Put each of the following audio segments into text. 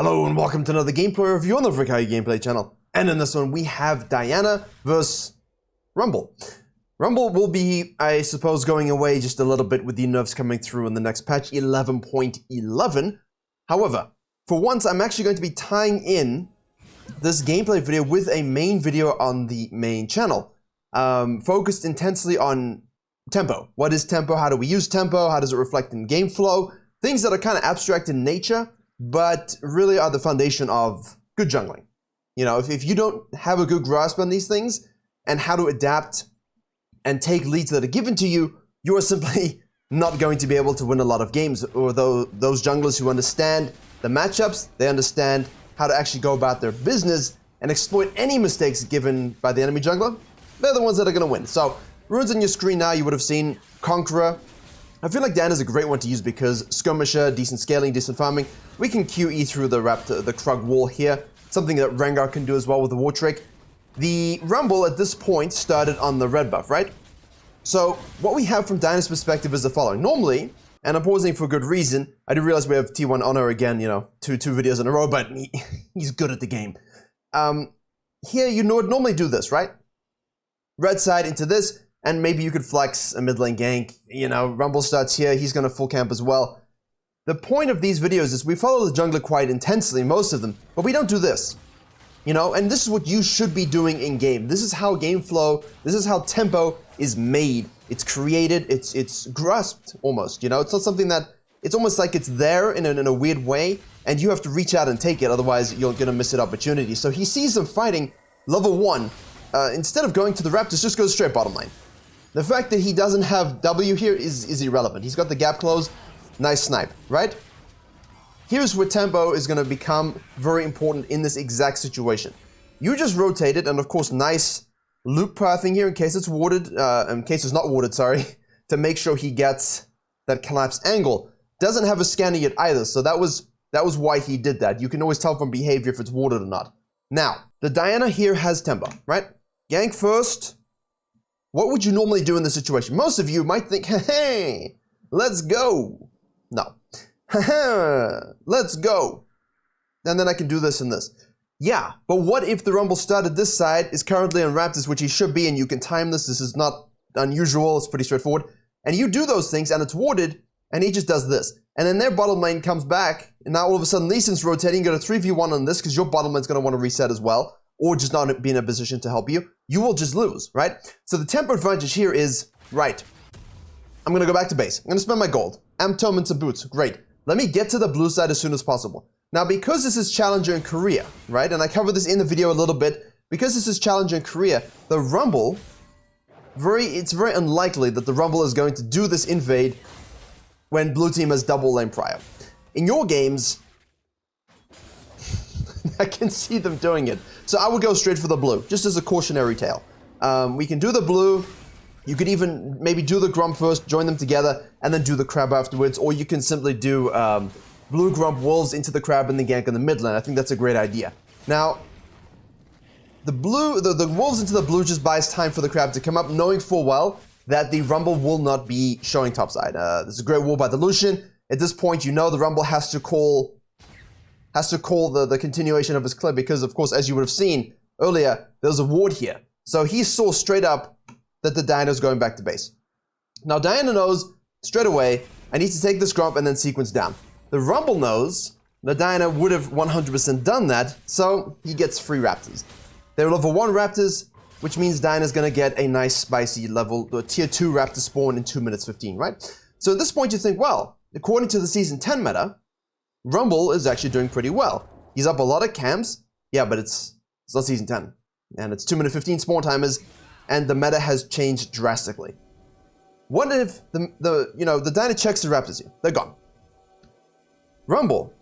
Hello and welcome to another gameplay review on the Virkayu gameplay channel. And in this one we have Diana versus Rumble. Rumble will be, I suppose, going away just a little bit with the nerfs coming through in the next patch 11.11. However, for once I'm actually going to be tying in this gameplay video with a main video on the main channel. Focused intensely on tempo. What is tempo? How do we use tempo? How does it reflect in game flow? Things that are kind of abstract in nature, but really are the foundation of good jungling. You know, if you don't have a good grasp on these things and how to adapt and take leads that are given to you, you are simply not going to be able to win a lot of games. Although those junglers who understand the matchups, they understand how to actually go about their business and exploit any mistakes given by the enemy jungler, they're the ones that are going to win. So, runes on your screen now, you would have seen Conqueror. I feel like Diana's a great one to use because Skirmisher, decent scaling, decent farming. We can QE through the Krug wall here, something that Rengar can do as well with the War Trick. The Rumble at this point started on the red buff, right? So what we have from Diana's perspective is the following. Normally, and I'm pausing for good reason, I do realize we have T1 Honor again, you know, two videos in a row, but he's good at the game. Here you would normally do this, right? Red side into this, and maybe you could flex a mid lane gank. You know, Rumble starts here, he's going to full camp as well. The point of these videos is we follow the jungler quite intensely, most of them, but we don't do this. You know, and this is what you should be doing in game. This is how game flow, this is how tempo is made. It's created, it's grasped almost, you know? It's not something that, it's almost like it's there in a weird way, and you have to reach out and take it, otherwise you're going to miss an opportunity. So he sees them fighting level 1. Instead of going to the Raptors, just goes straight bottom lane. The fact that he doesn't have W here is irrelevant. He's got the gap closed. Nice snipe, right? Here's where tempo is going to become very important in this exact situation. You just rotated, and of course, nice loop pathing here in case it's warded, in case it's not warded, sorry, to make sure he gets that collapse angle. Doesn't have a scanner yet either, so that was why he did that. You can always tell from behavior if it's warded or not. Now, the Diana here has tempo, right? Gank first. What would you normally do in this situation? Most of you might think, hey, let's go. No. Let's go. And then I can do this and this. Yeah, but what if the Rumble started this side, is currently on Raptors, which he should be, and you can time this. This is not unusual. It's pretty straightforward. And you do those things, and it's warded, and he just does this. And then their bottom lane comes back, and now all of a sudden, Lee Sin's rotating, got a 3v1 on this, because your bottom lane's going to want to reset as well, or just not be in a position to help you. You will just lose, right? So the tempo advantage here is, right, I'm going to go back to base. I'm going to spend my gold. Amtom and some boots. Great. Let me get to the blue side as soon as possible. Now, because this is Challenger in Korea, right? And I covered this in the video a little bit. Because this is Challenger in Korea, the Rumble, it's very unlikely that the Rumble is going to do this invade when blue team has double lane prio. In your games, I can see them doing it. So I would go straight for the blue, just as a cautionary tale. We can do the blue. You could even maybe do the Grump first, join them together, and then do the Crab afterwards. Or you can simply do blue Grump Wolves into the Crab and the Gank in the mid lane. I think that's a great idea. Now, the Wolves into the blue just buys time for the Crab to come up, knowing full well that the Rumble will not be showing topside. This is a great wall by the Lucian. At this point, you know the Rumble has to call the continuation of his clip because, of course, as you would have seen earlier, there was a ward here. So he saw straight up that the Diana is going back to base. Now, Diana knows straight away, I need to take this Grump and then sequence down. The Rumble knows that Diana would have 100% done that, so he gets free Raptors. They're level 1 Raptors, which means Diana's going to get a nice spicy level, tier 2 Raptor spawn in 2 minutes 15, right? So at this point you think, well, according to the Season 10 meta, Rumble is actually doing pretty well. He's up a lot of camps, yeah, but it's not Season 10. And it's 2 minute 15 spawn timers, and the meta has changed drastically. What if the Diana checks the Raptors here? They're gone. Rumble,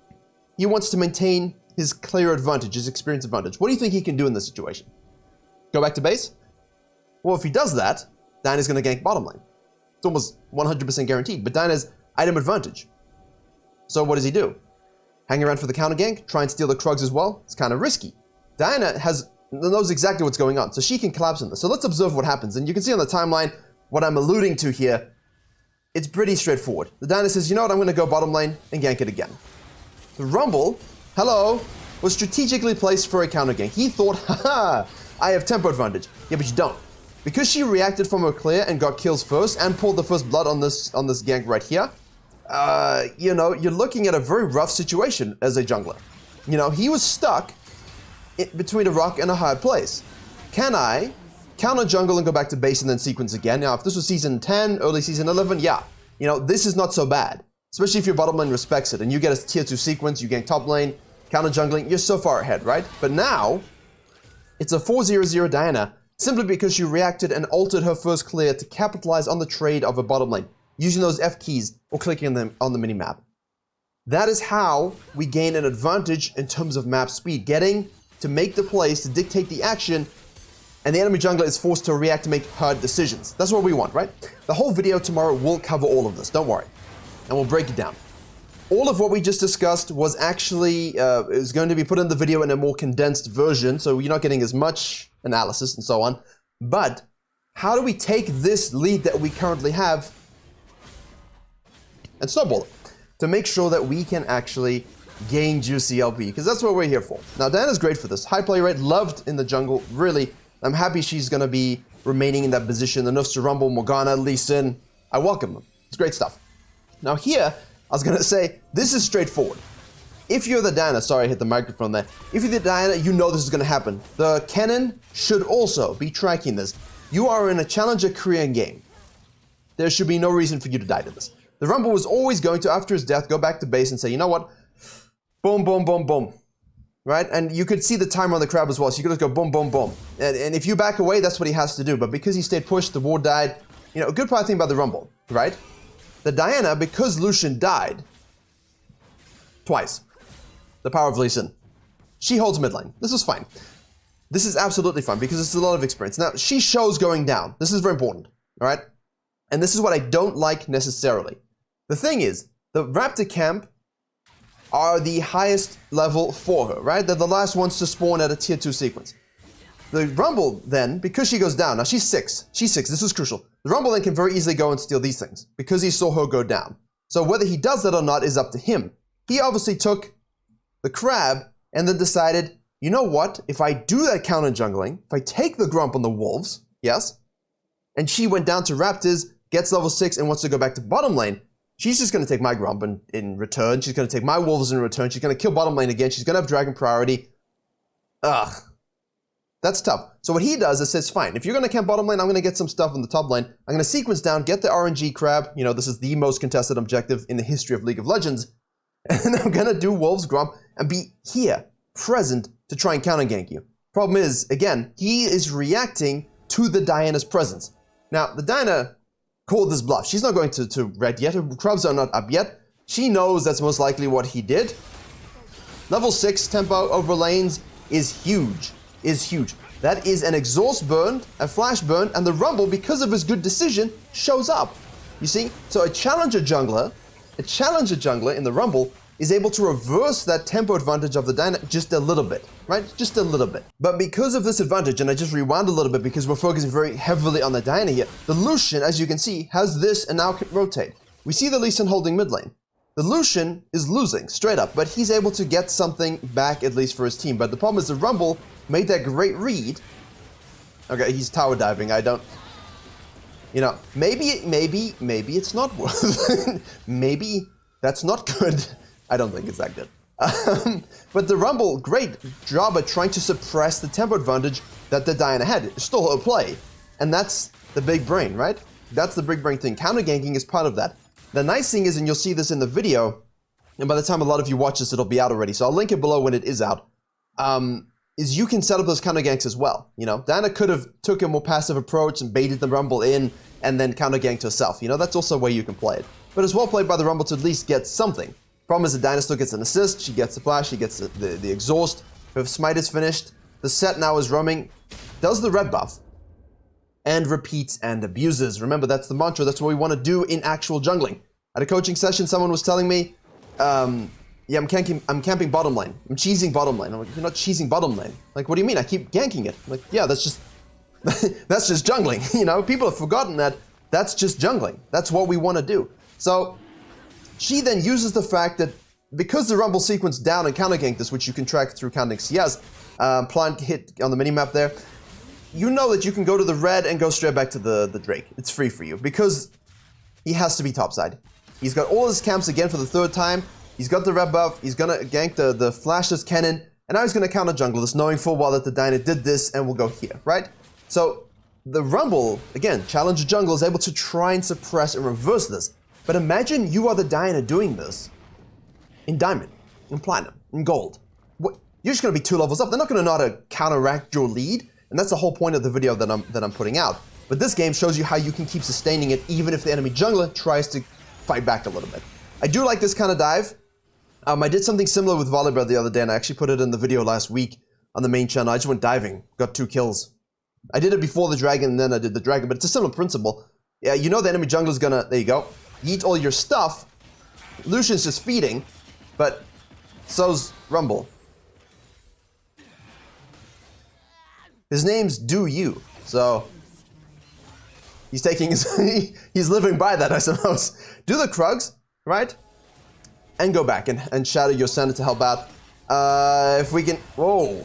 he wants to maintain his clear advantage, his experience advantage. What do you think he can do in this situation? Go back to base? Well, if he does that, Diana's going to gank bottom lane. It's almost 100% guaranteed, but Diana's item advantage. So what does he do? Hang around for the counter gank, try and steal the Krugs as well? It's kind of risky. Diana knows exactly what's going on, so she can collapse in this. So let's observe what happens. And you can see on the timeline what I'm alluding to here. It's pretty straightforward. The Diana says, you know what, I'm going to go bottom lane and gank it again. The Rumble hello, was strategically placed for a counter gank. He thought, haha, I have tempo advantage. Yeah, but you don't. Because she reacted from her clear and got kills first and pulled the first blood on this gank right here, you know, you're looking at a very rough situation as a jungler. You know, he was stuck between a rock and a hard place. Can I counter jungle and go back to base and then sequence again? Now, if this was season 10, early season 11, yeah. You know, this is not so bad. Especially if your bottom lane respects it and you get a tier 2 sequence, you gank top lane, counter jungling, you're so far ahead, right? But now, it's a 4-0-0 Diana simply because she reacted and altered her first clear to capitalize on the trade of a bottom lane, using those F keys or clicking them on the minimap. That is how we gain an advantage in terms of map speed, getting to make the plays, to dictate the action, and the enemy jungler is forced to react to make hard decisions. That's what we want, right? The whole video tomorrow will cover all of this, don't worry. And we'll break it down. All of what we just discussed was actually is going to be put in the video in a more condensed version, so you're not getting as much analysis and so on. But how do we take this lead that we currently have and snowball it to make sure that we can actually gain juicy LP? Because that's what we're here for. Now, Diana's great for this. High play rate, loved in the jungle, really. I'm happy she's going to be remaining in that position. The nerfs to Rumble, Morgana, Lee Sin, I welcome them. It's great stuff. Now here, I was going to say, this is straightforward. If you're the Diana, sorry I hit the microphone there. If you're the Diana, you know this is going to happen. The Kennen should also be tracking this. You are in a Challenger Korean game. There should be no reason for you to die to this. The Rumble was always going to, after his death, go back to base and say, you know what? Boom, boom, boom, boom. Right? And you could see the timer on the crab as well, so you could just go boom, boom, boom. And if you back away, that's what he has to do. But because he stayed pushed, the ward died. You know, a good part thing about the Rumble, right? The Diana, because Lucian died twice, the power of Lee Sin, she holds mid lane. This is fine. This is absolutely fine because it's a lot of experience. Now, she shows going down. This is very important, all right? And this is what I don't like necessarily. The thing is, the Raptor camp are the highest level for her, right? They're the last ones to spawn at a tier 2 sequence. The Rumble then, because she goes down, now she's 6. She's 6, this is crucial. The Rumble then can very easily go and steal these things because he saw her go down. So whether he does that or not is up to him. He obviously took the crab and then decided, you know what? If I do that counter jungling, if I take the Grump on the Wolves, yes, and she went down to Raptors, gets level 6 and wants to go back to bottom lane, she's just going to take my Grump in return. She's going to take my Wolves in return. She's going to kill bottom lane again. She's going to have Dragon priority. Ugh. That's tough. So what he does is says, fine, if you're going to camp bottom lane, I'm going to get some stuff on the top lane. I'm going to sequence down, get the RNG crab. You know, this is the most contested objective in the history of League of Legends. And I'm going to do Wolves Grump and be here, present, to try and counter gank you. Problem is, again, he is reacting to the Diana's presence. Now, the Diana called this bluff. She's not going to red yet. Her crabs are not up yet. She knows that's most likely what he did. Level 6 tempo over lanes is huge. That is an exhaust burn, a flash burn, and the Rumble, because of his good decision, shows up. You see? So a challenger jungler in the Rumble is able to reverse that tempo advantage of the Diana just a little bit, right? Just a little bit. But because of this advantage, and I just rewound a little bit because we're focusing very heavily on the Diana here, the Lucian, as you can see, has this and now can rotate. We see the Lee Sin holding mid lane. The Lucian is losing, straight up, but he's able to get something back at least for his team. But the problem is the Rumble made that great read. Okay, he's tower diving. I don't... You know, maybe it's not worth maybe that's not good. I don't think it's that good. But the Rumble, great job at trying to suppress the tempo advantage that the Diana had. It's still her play. And that's the big brain, right? That's the big brain thing. Counter ganking is part of that. The nice thing is, and you'll see this in the video, and by the time a lot of you watch this, it'll be out already, so I'll link it below when it is out, is you can set up those counter ganks as well. You know, Diana could have took a more passive approach and baited the Rumble in and then counter ganked herself. You know, that's also a way you can play it. But it's well played by the Rumble to at least get something. Problem is the Diana still gets an assist, she gets the flash, she gets the exhaust, her smite is finished, the set now is roaming, does the red buff, and repeats and abuses. Remember, that's the mantra, that's what we want to do in actual jungling. At a coaching session, someone was telling me, yeah, I'm camping bottom lane. I'm cheesing bottom lane. I'm like, you're not cheesing bottom lane. Like, what do you mean? I keep ganking it. I'm like, yeah, that's just, that's just jungling. You know, people have forgotten that that's just jungling. That's what we want to do. So she then uses the fact that because the Rumble sequence down and counter gank this, which you can track through counting CS, plant hit on the minimap there, you know that you can go to the red and go straight back to the Drake. It's free for you because he has to be topside. He's got all his camps again for the third time. He's got the red buff. He's gonna gank the flashless cannon, and now he's gonna counter jungle this, knowing full well that the Diana did this and will go here, right? So the Rumble, again, challenger jungle is able to try and suppress and reverse this. But imagine you are the Diana doing this in diamond, in platinum, in gold. What? You're just gonna be 2 levels up. They're not gonna know how to counteract your lead, and that's the whole point of the video that I'm putting out. But this game shows you how you can keep sustaining it even if the enemy jungler tries to fight back a little bit. I do like this kind of dive. I did something similar with Volleyball the other day, and I actually put it in the video last week on the main channel. I just went diving, got 2 kills. I did it before the dragon, and then I did the dragon, but it's a similar principle. Yeah, you know the enemy jungler's gonna, there you go, eat all your stuff. Lucian's just feeding, but so's Rumble. His name's Do You, so he's taking his, he's living by that, I suppose. Do the Krugs, right? And go back and shatter your center to help out. If we can, whoa.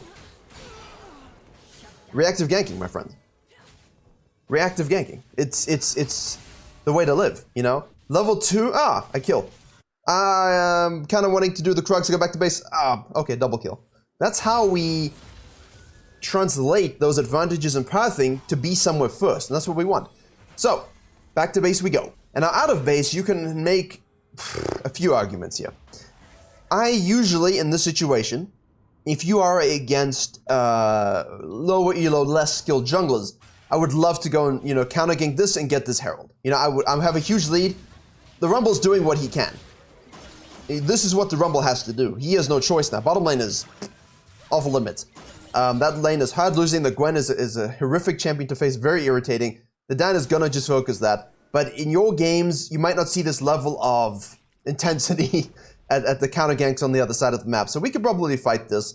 Reactive ganking, my friend. Reactive ganking. It's the way to live, you know? Level 2, I kill. I'm kind of wanting to do the Krugs to go back to base. Okay, double kill. That's how we translate those advantages in pathing to be somewhere first, and that's what we want. So, back to base we go. And now out of base, you can make a few arguments here. I usually, in this situation, if you are against lower elo, less skilled junglers, I would love to go and, you know, counter gank this and get this Herald. You know, I have a huge lead. The Rumble's doing what he can. This is what the Rumble has to do. He has no choice now. Bottom lane is off limits. That lane is hard losing. The Gwen is a horrific champion to face, very irritating. The Dan is gonna just focus that. But in your games, you might not see this level of intensity at the counter ganks on the other side of the map. So we could probably fight this.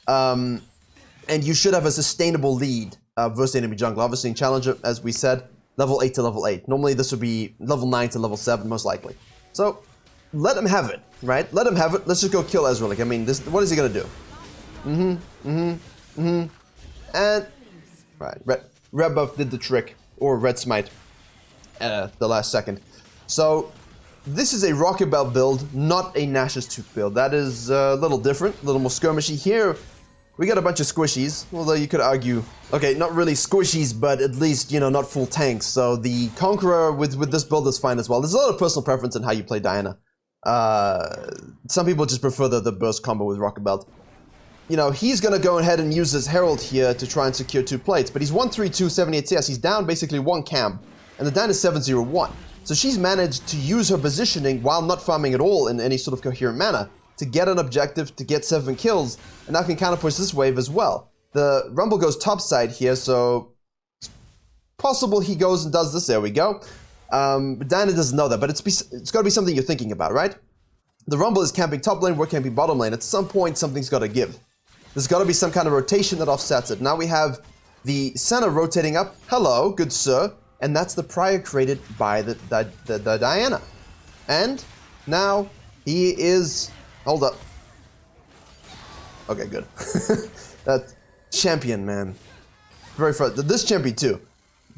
And you should have a sustainable lead versus the enemy jungle. Obviously in Challenger, as we said, level 8 to level 8. Normally this would be level 9 to level 7, most likely. So let him have it, right? Let him have it. Let's just go kill Ezreal. Like, I mean, this, what is he gonna do? And, right, red buff did the trick. Or red smite. The last second. So this is a Rocket Belt build, not a Nash's Tooth build. That is a little different, a little more skirmishy. Here, we got a bunch of squishies, although you could argue, okay, not really squishies, but at least, you know, not full tanks. So the Conqueror with this build is fine as well. There's a lot of personal preference in how you play Diana. Some people just prefer the burst combo with Rocket Belt. You know, he's gonna go ahead and use his Herald here to try and secure 2 plates, but he's 132, 78 CS. He's down basically 1 camp, and the Dan is 701. So she's managed to use her positioning while not farming at all in any sort of coherent manner to get an objective, to get 7 kills, and now can counter push this wave as well. The Rumble goes topside here, so it's possible he goes and does this. There we go. But Diana doesn't know that, but it's got to be something you're thinking about, right? The Rumble is camping top lane, we're camping bottom lane. At some point, something's got to give. There's got to be some kind of rotation that offsets it. Now we have the center rotating up. Hello, good sir. And that's the prior created by the Diana. And now he is... Hold up. Okay, good. That champion, man. Very fun. This champion too.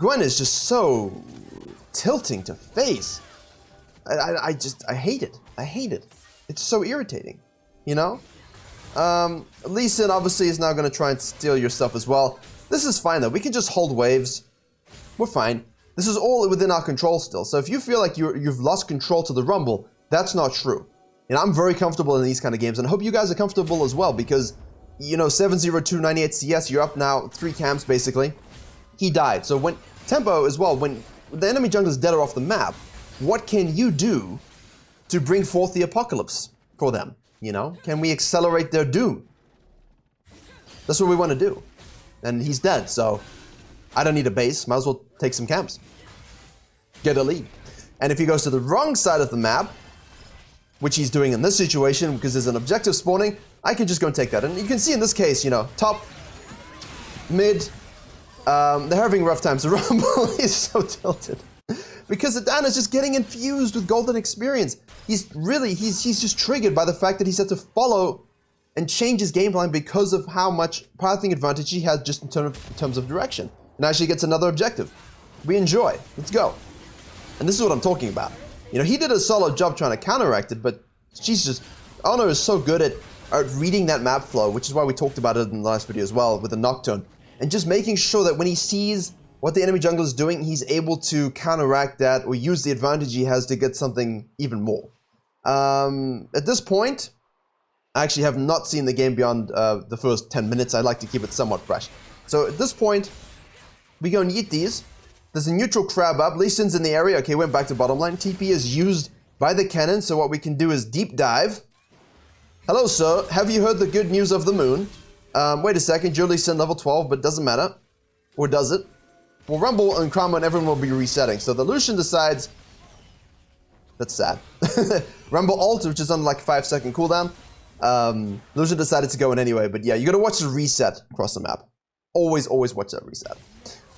Gwen is just so tilting to face. I hate it. I hate it. It's so irritating, you know? Lee Sin obviously is now going to try and steal your stuff as well. This is fine though. We can just hold waves. We're fine. This is all within our control still. So if you feel like you've lost control to the Rumble, that's not true. And I'm very comfortable in these kind of games, and I hope you guys are comfortable as well, because, you know, 702, 98 CS, you're up now 3 camps basically. He died. So when tempo as well, when the enemy jungle is dead or off the map, what can you do to bring forth the apocalypse for them? You know, can we accelerate their doom? That's what we want to do. And he's dead, so I don't need a base. Might as well take some camps. Get a lead. And if he goes to the wrong side of the map, which he's doing in this situation because there's an objective spawning, I can just go and take that. And you can see in this case, you know, top, mid, they're having rough times. The Rumble is so tilted. because Diana's just getting infused with golden experience. He's just triggered by the fact that he's had to follow and change his game plan because of how much pathing advantage he has just in terms of direction. And actually gets another objective. We enjoy. Let's go. And this is what I'm talking about. You know, he did a solid job trying to counteract it, but she's just... Honor is so good at reading that map flow, which is why we talked about it in the last video as well with the Nocturne. And just making sure that when he sees what the enemy jungler is doing, he's able to counteract that or use the advantage he has to get something even more. At this point, I actually have not seen the game beyond the first 10 minutes. I like to keep it somewhat fresh. So at this point, we go and eat these. There's a neutral crab up. Lee Sin's in the area. Okay, went back to bottom line. TP is used by the cannon, so what we can do is deep dive. Hello, sir. Have you heard the good news of the moon? Wait a second. You're Lee Sin level 12, but doesn't matter. Or does it? Well, Rumble and Krama and everyone will be resetting. So the Lucian decides... That's sad. Rumble ult, which is on like 5-second cooldown. Lucian decided to go in anyway, but yeah, you gotta watch the reset across the map. Always watch that reset.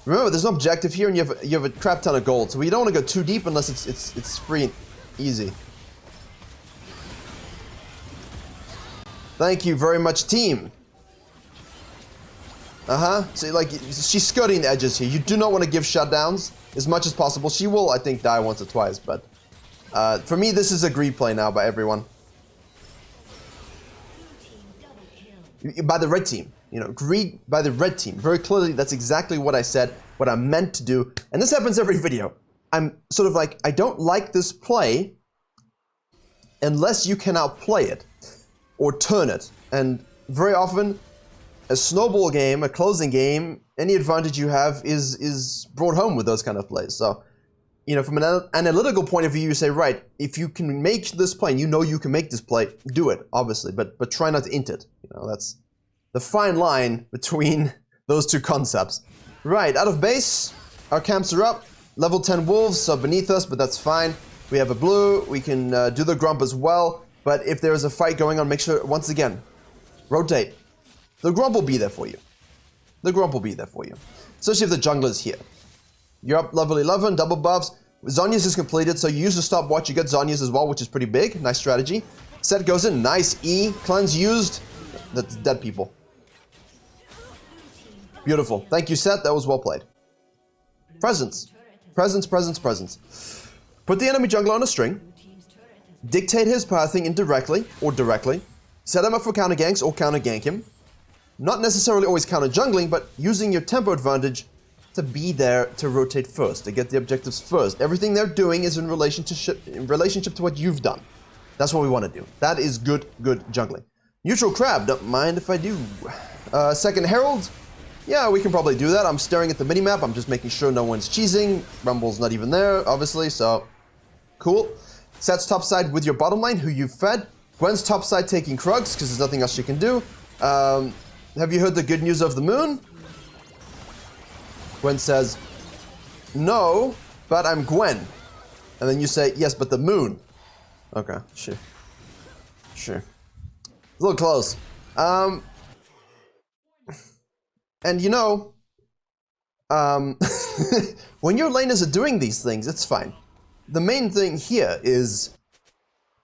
Remember, there's no objective here, and you have a crap ton of gold, so we don't want to go too deep unless it's free and easy. Thank you very much, team. So like, she's skirting the edges here. You do not want to give shutdowns as much as possible. She will, I think, die once or twice, but for me, this is agreed play now by everyone. By the red team. You know, agreed by the red team. Very clearly, that's exactly what I said, what I meant to do. And this happens every video. I'm sort of like, I don't like this play unless you can outplay it or turn it. And very often, a snowball game, a closing game, any advantage you have is brought home with those kind of plays. So, you know, from an analytical point of view, you say, right, if you can make this play, and you know you can make this play, do it, obviously, but try not to int it. You know, that's the fine line between those two concepts. Right, out of base, our camps are up. Level 10 wolves are beneath us, but that's fine. We have a blue, we can do the grump as well, but if there is a fight going on, make sure, once again, rotate. The grump will be there for you. The grump will be there for you. Especially if the jungler is here. You're up level 11, double buffs. Zhonya's is completed, so you use the stopwatch, you get Zhonya's as well, which is pretty big. Nice strategy. Set goes in, nice E. Cleanse used. That's dead people. Beautiful. Thank you, Set. That was well played. Presence. Presence. Put the enemy jungler on a string. Dictate his pathing indirectly or directly. Set him up for counter ganks or counter gank him. Not necessarily always counter jungling, but using your tempo advantage to be there to rotate first, to get the objectives first. Everything they're doing is in relationship to what you've done. That's what we want to do. That is good jungling. Neutral crab, don't mind if I do. Second herald. Yeah, we can probably do that. I'm staring at the minimap. I'm just making sure no one's cheesing. Rumble's not even there, obviously, so cool. Set's topside with your bottom lane, who you've fed. Gwen's topside taking Krugs, because there's nothing else she can do. Have you heard the good news of the moon? Gwen says, no, but I'm Gwen. And then you say, yes, but the moon. Okay, sure. A little close. And you know, when your laners are doing these things, it's fine. The main thing here is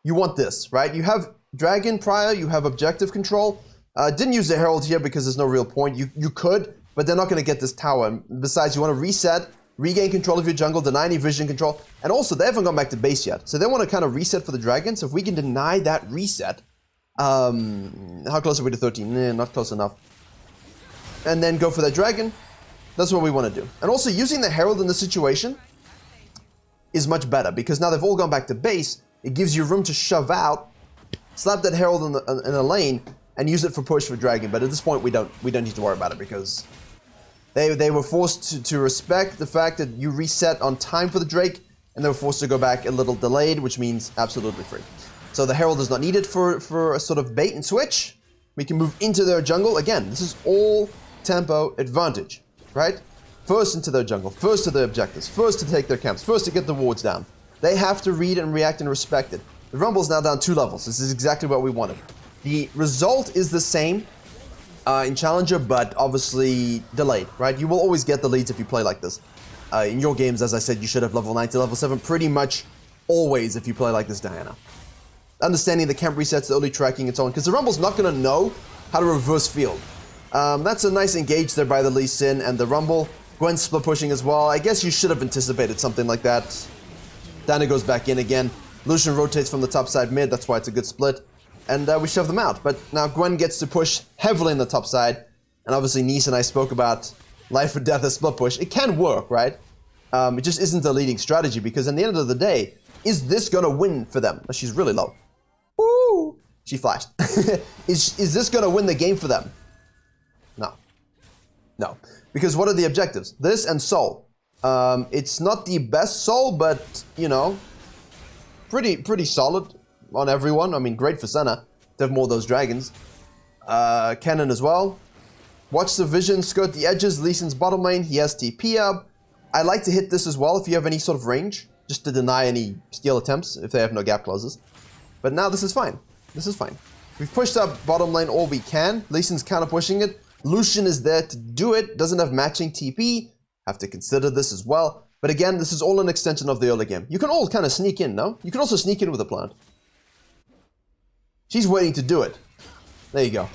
you want this, right? You have Dragon prior, you have objective control. Didn't use the Herald here because there's no real point. You could, but they're not going to get this tower. And besides, you want to reset, regain control of your jungle, deny any vision control. And also, they haven't gone back to base yet. So they want to kind of reset for the dragon. So if we can deny that reset, how close are we to 13? Nah, not close enough. And then go for that dragon. That's what we want to do. And also, using the Herald in this situation is much better because now they've all gone back to base. It gives you room to shove out, slap that Herald in a lane, and use it for push for dragon. But at this point, we don't need to worry about it because they were forced to respect the fact that you reset on time for the Drake, and they were forced to go back a little delayed, which means absolutely free. So the Herald is not needed for a sort of bait and switch. We can move into their jungle. Again, this is all tempo advantage, right? First into their jungle, first to their objectives, first to take their camps, first to get the wards down. They have to read and react and respect it. The Rumble's now down 2 levels. This is exactly what we wanted. The result is the same in Challenger, but obviously delayed, right? You will always get the leads if you play like this. In your games, as I said, you should have level 9 to level 7 pretty much always if you play like this Diana. Understanding the camp resets, the early tracking, and so on, because the Rumble's not going to know how to reverse field. That's a nice engage there by the Lee Sin and the Rumble. Gwen split pushing as well. I guess you should have anticipated something like that. Diana goes back in again. Lucian rotates from the top side mid, that's why it's a good split. And we shove them out. But now Gwen gets to push heavily in the top side. And obviously Nice and I spoke about life or death as split push. It can work, right? It just isn't a leading strategy because at the end of the day, is this going to win for them? She's really low. Ooh, she flashed. Is this going to win the game for them? No. No. Because what are the objectives? This and Soul. It's not the best Soul, but, you know, pretty solid on everyone. I mean, great for Senna to have more of those dragons. Cannon as well. Watch the vision, skirt the edges. Lee Sin's bottom lane. He has TP up. I like to hit this as well if you have any sort of range, just to deny any steal attempts if they have no gap closes. But now this is fine. This is fine. We've pushed up bottom lane all we can. Lee Sin's counter pushing it. Lucian is there to do it. Doesn't have matching TP. Have to consider this as well. But again, this is all an extension of the early game. You can all kind of sneak in, no? You can also sneak in with a plant. She's waiting to do it. There you go.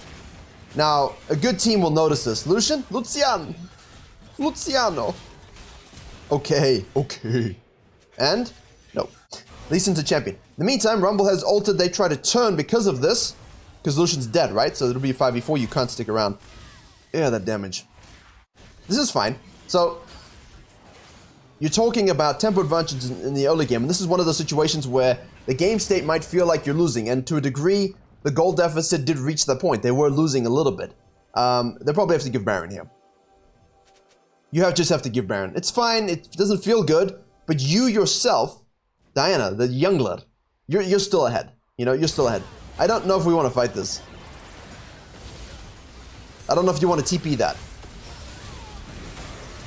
Now, a good team will notice this. Lucian? Luciano. Okay, okay. And? No. Lee Sin's a champion. In the meantime, Rumble has ulted. They try to turn because of this. Because Lucian's dead, right? So it'll be a 5v4. You can't stick around. Yeah, that damage. This is fine. So, you're talking about tempo advantage in the early game. And this is one of those situations where the game state might feel like you're losing. And to a degree, the goal deficit did reach that point. They were losing a little bit. They probably have to give Baron here. You just have to give Baron. It's fine. It doesn't feel good. But you yourself, Diana, the young lad, you're still ahead. You know, you're still ahead. I don't know if we want to fight this. I don't know if you want to TP that.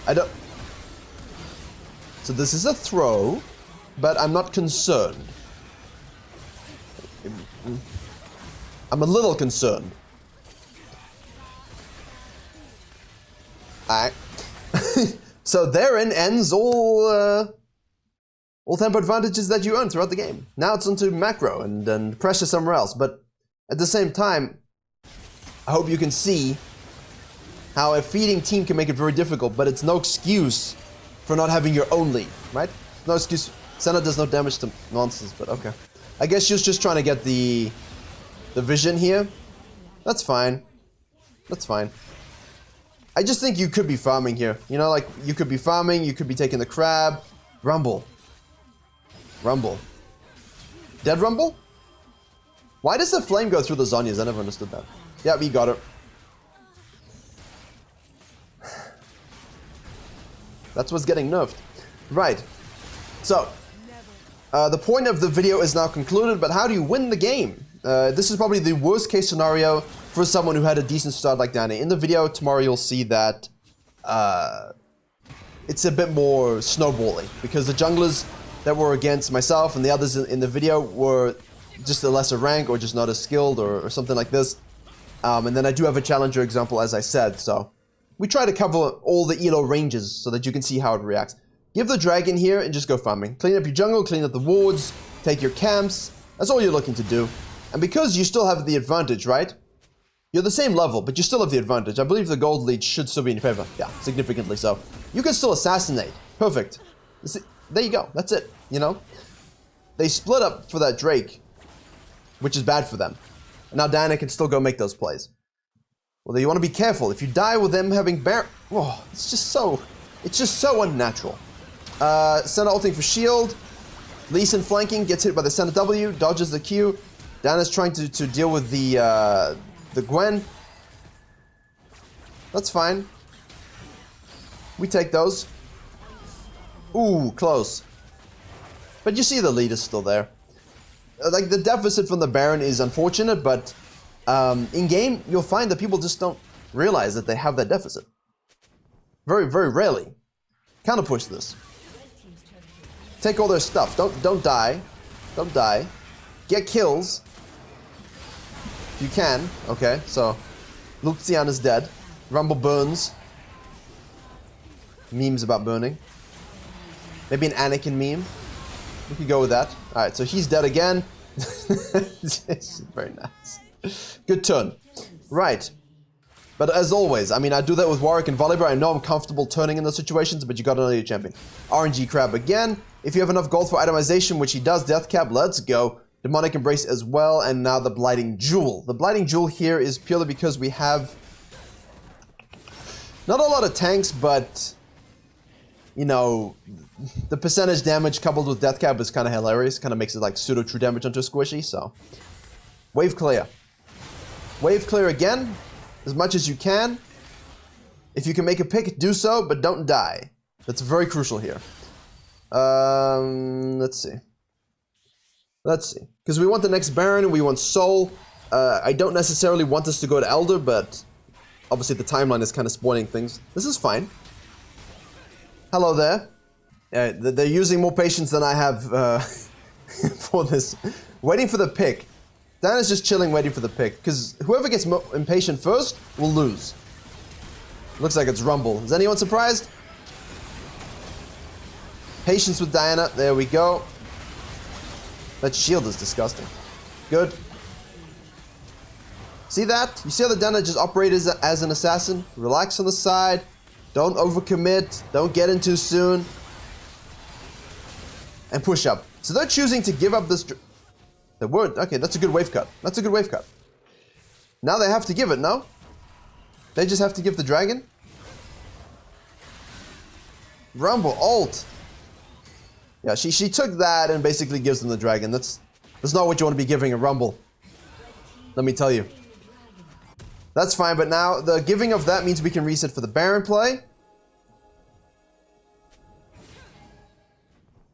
I don't... So this is a throw, but I'm not concerned. I'm a little concerned. Alright. So therein ends all tempo advantages that you earn throughout the game. Now it's onto macro and pressure somewhere else. But at the same time, I hope you can see how a feeding team can make it very difficult, but it's no excuse for not having your own lead, right? No excuse. Senna does no damage to nonsense, but okay. I guess she's just trying to get the vision here. That's fine. That's fine. I just think you could be farming here. You know, like, you could be farming, you could be taking the crab. Rumble. Rumble. Dead Rumble? Why does the flame go through the Zhonya's? I never understood that. Yeah, we got her. That's what's getting nerfed. Right. So, the point of the video is now concluded, but how do you win the game? This is probably the worst case scenario for someone who had a decent start like Danny. In the video tomorrow, you'll see that it's a bit more snowballing because the junglers that were against myself and the others in the video were just a lesser rank or just not as skilled or something like this. And then I do have a challenger example, as I said, so we try to cover all the elo ranges so that you can see how it reacts. Give the dragon here and just go farming. Clean up your jungle, clean up the wards, take your camps. That's all you're looking to do. And because you still have the advantage, right? You're the same level, but you still have the advantage. I believe the gold lead should still be in your favor. Yeah, significantly so. You can still assassinate. Perfect. There you go. That's it, you know? They split up for that Drake, which is bad for them. And now Diana can still go make those plays. Well, you want to be careful. If you die with them having Baron... Oh, it's just so unnatural. Senna ulting for shield. Lee Sin flanking, gets hit by the Senna W, dodges the Q. Diana's trying to deal with the Gwen. That's fine. We take those. Ooh, close. But you see the lead is still there. Like, the deficit from the Baron is unfortunate, but in-game, you'll find that people just don't realize that they have that deficit. Very, very rarely. Counter-push this. Take all their stuff. Don't die. Don't die. Get kills. If you can. Okay, so Lucian is dead. Rumble burns. Memes about burning. Maybe an Anakin meme. We could go with that. Alright, so he's dead again. Very nice. Good turn. Right. But as always, I mean, I do that with Warwick and Volibear. I know I'm comfortable turning in those situations, but you gotta know your champion. RNG Crab again. If you have enough gold for itemization, which he does, Death Cap, let's go. Demonic Embrace as well, and now the Blighting Jewel. The Blighting Jewel here is purely because we have not a lot of tanks, but, you know, the percentage damage coupled with Death Cap is kind of hilarious. Kind of makes it like pseudo-true damage onto a squishy, so. Wave clear. Wave clear again, as much as you can. If you can make a pick, do so, but don't die. That's very crucial here. Let's see. Because we want the next Baron, we want Soul. I don't necessarily want us to go to Elder, but obviously the timeline is kind of spoiling things. This is fine. Hello there. They're using more patience than I have for this. Waiting for the pick. Diana's just chilling waiting for the pick, because whoever gets impatient first will lose. Looks like it's Rumble. Is anyone surprised? Patience with Diana. There we go. That shield is disgusting. Good. See that? You see how the Diana just operated as an assassin? Relax on the side. Don't overcommit. Don't get in too soon. And push up. So they're choosing to give up this... They weren't. Okay, that's a good wave cut. That's a good wave cut. Now they have to give it, no? They just have to give the dragon? Rumble, ult. Yeah, she took that and basically gives them the dragon. That's not what you want to be giving a Rumble. Let me tell you. That's fine, but now the giving of that means we can reset for the Baron play.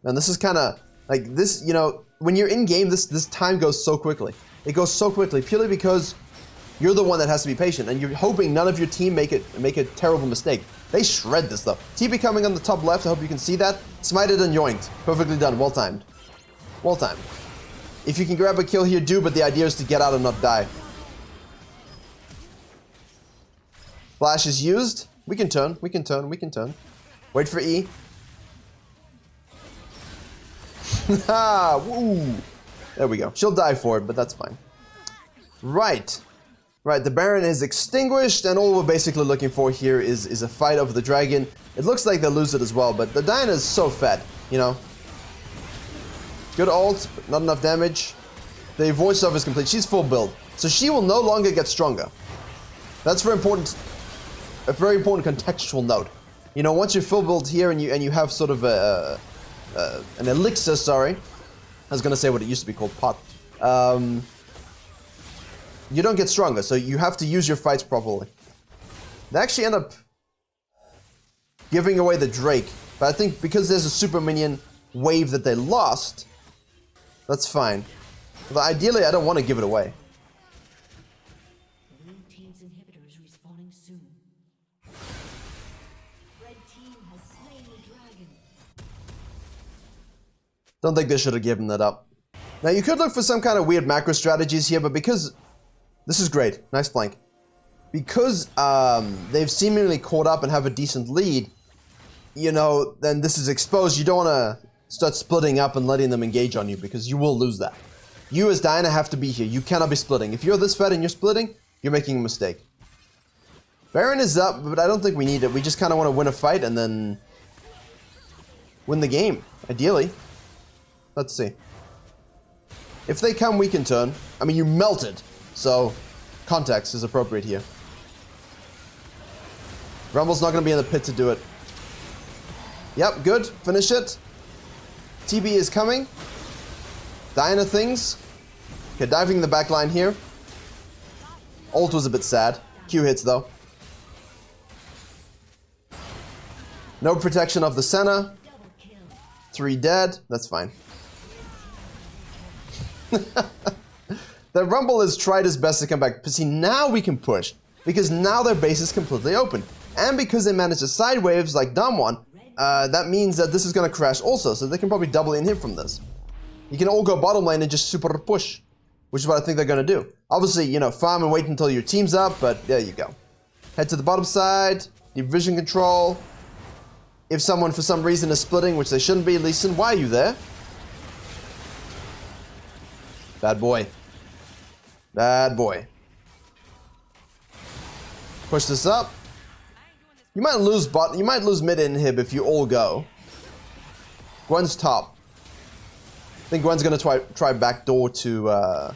And this is kind of like this, you know, when you're in game, this time goes so quickly. It goes so quickly purely because you're the one that has to be patient, and you're hoping none of your team make a terrible mistake. They shred this stuff. TP coming on the top left. I hope you can see that. Smited and yoinked. Perfectly done. Well timed. Well timed. If you can grab a kill here, do, but the idea is to get out and not die. Flash is used. We can turn. We can turn. We can turn. Wait for E. Ha! Woo! There we go. She'll die for it, but that's fine. Right. Right, the Baron is extinguished, and all we're basically looking for here is a fight over the dragon. It looks like they'll lose it as well, but the Diana is so fed, you know. Good ult, but not enough damage. The voiceover is complete. She's full build, so she will no longer get stronger. That's very important. A very important contextual note. You know, once you're full build here and you have sort of an elixir, sorry. I was gonna say what it used to be called, pot. You don't get stronger, so you have to use your fights properly. They actually end up giving away the Drake, but I think because there's a super minion wave that they lost, that's fine. But ideally, I don't want to give it away. Blue team's inhibitor is respawning soon. Red team has slain the dragon. Don't think they should have given that up. Now, you could look for some kind of weird macro strategies here, but because... This is great. Nice flank. Because they've seemingly caught up and have a decent lead, you know, then this is exposed. You don't want to start splitting up and letting them engage on you, because you will lose that. You as Diana have to be here. You cannot be splitting. If you're this fed and you're splitting, you're making a mistake. Baron is up, but I don't think we need it. We just kind of want to win a fight and then win the game, ideally. Let's see. If they come, we can turn. I mean, you melted. So, context is appropriate here. Rumble's not going to be in the pit to do it. Yep, good. Finish it. TB is coming. Diana things. Okay, diving in the back line here. Ult was a bit sad. Q hits, though. No protection of the Senna. 3 dead. That's fine. The Rumble has tried his best to come back. But see, now we can push. Because now their base is completely open. And because they manage the side waves like Damwon, that means that this is going to crash also. So they can probably double in hit from this. You can all go bottom lane and just super push. Which is what I think they're going to do. Obviously, you know, farm and wait until your team's up. But there you go. Head to the bottom side. Deep vision control. if someone for some reason is splitting, which they shouldn't be. Lee Sin, why are you there? Bad boy. Bad boy. Push this up. You might lose bot. You might lose mid inhib if you all go. Gwen's top. I think Gwen's gonna try backdoor to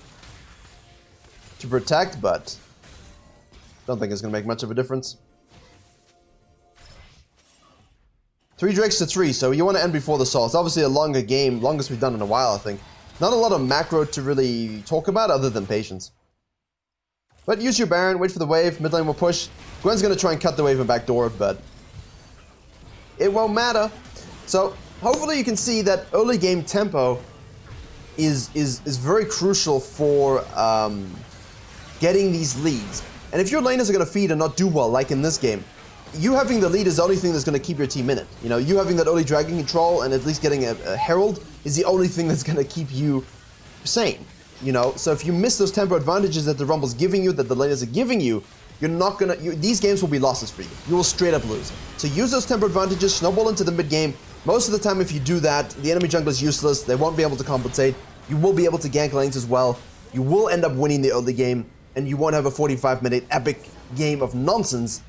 protect, but don't think it's gonna make much of a difference. 3 Drakes to 3, so you want to end before the Saw. It's obviously a longer game, longest we've done in a while, I think. Not a lot of macro to really talk about other than patience. But use your Baron, wait for the wave, mid lane will push. Gwen's gonna try and cut the wave and backdoor, but it won't matter. So hopefully you can see that early game tempo is very crucial for getting these leads. And if your laners are gonna feed and not do well, like in this game, you having the lead is the only thing that's going to keep your team in it. You know, you having that early dragon control and at least getting a herald is the only thing that's going to keep you sane. You know, so if you miss those tempo advantages that the Rumble's giving you, that the laners are giving you, you're not going to... These games will be losses for you. You will straight up lose. So use those tempo advantages, snowball into the mid game. Most of the time if you do that, the enemy jungler is useless. They won't be able to compensate. You will be able to gank lanes as well. You will end up winning the early game, and you won't have a 45-minute epic game of nonsense.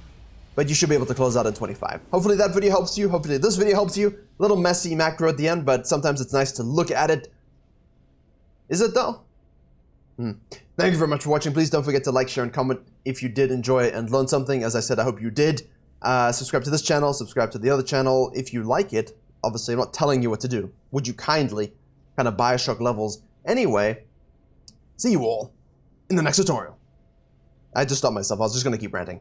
But you should be able to close out in 25. Hopefully that video helps you. Hopefully this video helps you. A little messy macro at the end, but sometimes it's nice to look at it. Is it though? Thank you very much for watching. Please don't forget to like, share, and comment if you did enjoy and learn something. As I said, I hope you did. Subscribe to this channel. Subscribe to the other channel if you like it. Obviously, I'm not telling you what to do. Would you kindly? Kind of Bioshock levels. Anyway, see you all in the next tutorial. I just stopped myself. I was just going to keep ranting.